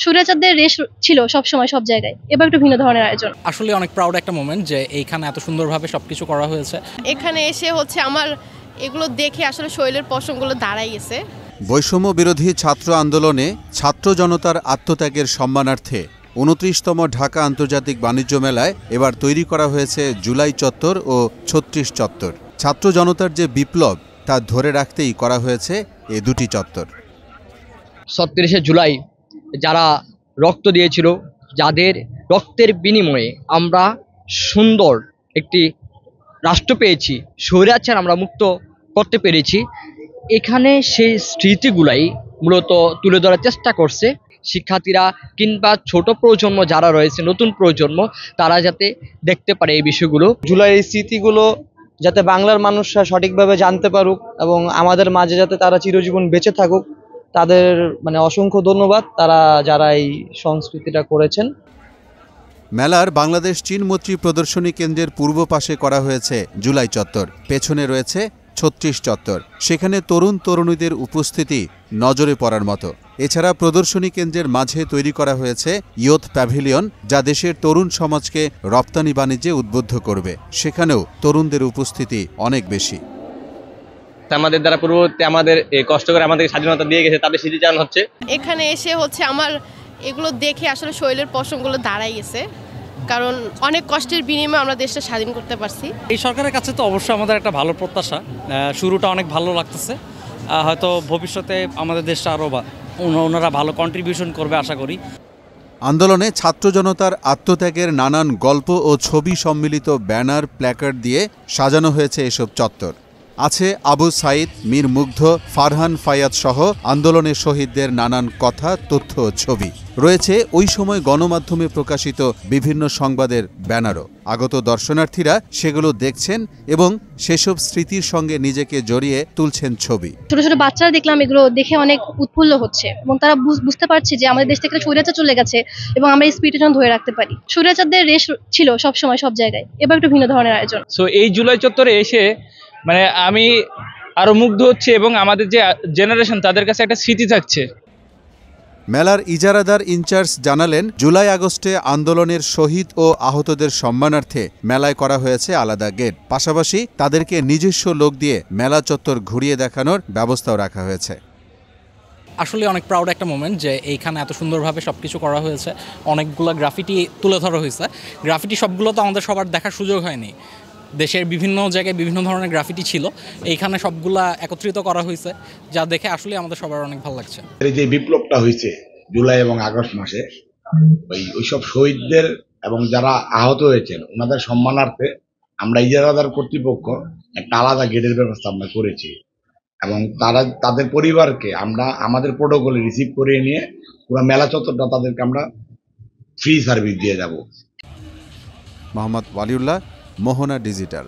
স্বৈরাচারদের রেশ ছিল সবসময় সব জায়গায়, এবার একটু ভিন্ন ধরনের আয়োজন। আসলে অনেক প্রাউড একটা মোমেন্ট যে এইখানে এত সুন্দরভাবে সবকিছু করা হয়েছে। এখানে এসে আমার এগুলো দেখে আসলে শরীরের পশমগুলো দাঁড়াই গেছে। বৈষম্য বিরোধী ছাত্র আন্দোলনে ছাত্র জনতার আত্মত্যাগের সম্মানার্থে ২৯তম ঢাকা আন্তর্জাতিক বাণিজ্য মেলায় এবার তৈরি করা হয়েছে জুলাই চত্বর ও ৩৬ চত্বর। ছাত্র জনতার যে বিপ্লব তা ধরে রাখতেই করা হয়েছে এ দুটি চত্বর। ৩৬শে জুলাই যারা রক্ত দিয়েছিল, যাদের রক্তের বিনিময়ে আমরা সুন্দর একটি রাষ্ট্র পেয়েছি, স্বৈরাচার আমরা মুক্ত করতে পেরেছি, এখানে সেই স্মৃতিগুলাই মূলত তুলে ধরার চেষ্টা করছে শিক্ষার্থীরা কিংবা ছোট প্রজন্ম যারা রয়েছে, নতুন প্রজন্ম, তারা যাতে দেখতে পারে এই বিষয়গুলো। জুলাই এই স্মৃতিগুলো যাতে বাংলার মানুষরা সঠিকভাবে জানতে পারুক এবং আমাদের মাঝে যাতে তারা চিরজীবন বেঁচে থাকুক, তাদের অসংখ্য ধন্যবাদ তারা যারা এই সংস্কৃতিটা করেছেন। মেলার বাংলাদেশ চীন মৈত্রী প্রদর্শনী কেন্দ্রের পূর্ব পাশে করা হয়েছে জুলাই চত্বর, পেছনে রয়েছে ৩৬ চত্বর। সেখানে তরুণ তরুণীদের উপস্থিতি নজরে পড়ার মতো। এছাড়া প্রদর্শনী কেন্দ্রের মাঝে তৈরি করা হয়েছে ইয়ুথ প্যাভিলিয়ন, যা দেশের তরুণ সমাজকে রপ্তানি বাণিজ্যে উদ্বুদ্ধ করবে। সেখানেও তরুণদের উপস্থিতি অনেক বেশি। আমাদের দ্বারা পূর্ববর্তী আমাদের কষ্ট করে আমাদের স্বাধীনতা দিয়ে গেছে, তাদের স্মৃতিচারণ হচ্ছে। এখানে এসে আমার এগুলো দেখে আসলে শরীরের পশমগুলো দাঁড়াই গেছে, কারণ অনেক কষ্টের বিনিময়ে আমরা দেশটা স্বাধীন করতে পারছি। এই সরকারের কাছে তো অবশ্যই আমাদের একটা ভালো প্রত্যাশা। শুরুটা অনেক ভালো লাগতেছে, হয়তো ভবিষ্যতে আমাদের দেশটা আরও ওনারা ভালো কন্ট্রিবিউশন করবে আশা করি। আন্দোলনে ছাত্র জনতার আত্মত্যাগের নানান গল্প ও ছবি সম্মিলিত ব্যানার, প্ল্যাকার্ড দিয়ে সাজানো হয়েছে এসব চত্বর। আছে আবু সাইদ, মীর মুগ্ধ, ফারহান ফায়াদ সহ আন্দোলনের শহীদদের নানান কথা, তথ্য ও ছবি। রয়েছে ওই সময় গণমাধ্যমে প্রকাশিত বিভিন্ন সংবাদের ব্যানারও। আগত দর্শনার্থীরা সেগুলো দেখছেন এবং সেসব স্মৃতির সঙ্গে নিজেকে জড়িয়ে তুলছেন ছবি। ছোট ছোট বাচ্চারা দেখলাম এগুলো দেখে অনেক উৎফুল্ল হচ্ছে এবং তারা বুঝতে পারছে যে আমাদের দেশ থেকে স্বৈরাচার চলে গেছে এবং আমরা এই স্পিরিটটা ধরে রাখতে পারি। স্বৈরাচারদের রেশ ছিল সবসময় সব জায়গায়, এবার একটু ভিন্ন ধরনের আয়োজন। সো এই জুলাই চত্বরে এসে আমি আরো মুগ্ধ হচ্ছে এবং আমাদের যে জেনারেশন তাদের কাছে একটা স্মৃতি থাকছে। মেলার ইজারাদার ইনচার্জ জানালেন, জুলাই আগস্টে আন্দোলনের শহীদ ও আহতদের সম্মানার্থে মেলায় করা হয়েছে আলাদা গেট। পাশাপাশি তাদেরকে নিজস্ব লোক দিয়ে মেলা চত্বর ঘুরিয়ে দেখানোর ব্যবস্থাও রাখা হয়েছে। আসলে অনেক প্রাউড একটা মোমেন্ট যে এইখানে এত সুন্দরভাবে সবকিছু করা হয়েছে। অনেকগুলো গ্রাফিটি তুলে ধরা হয়েছে। গ্রাফিটি সবগুলো তো আমাদের সবার দেখার সুযোগ হয়নি। দেশের বিভিন্ন জায়গায় বিভিন্ন ধরনের গ্রাফিটি ছিল, এইখানে সবগুলা একত্রিত করা হয়েছে, যা দেখে আসলে আমাদের সবার অনেক ভালো লাগছে। এই যে বিপ্লবটা হয়েছে জুলাই এবং আগস্ট মাসে, ওইসব শহীদদের এবং যারা আহত হয়েছেন ওনাদের সম্মানার্থে আমরা ইজারাদার কর্তৃপক্ষ একটা আলাদা গেটের ব্যবস্থা আমরা করেছি এবং তাদের পরিবারকে আমরা আমাদের প্রোটোকলে রিসিভ করে নিয়ে পুরো মেলা চত্বরটা তাদেরকে আমরা ফ্রি সার্ভিস দিয়ে যাব। মোহাম্মদ ওয়ালিউল্লাহ, মোহনা ডিজিটাল।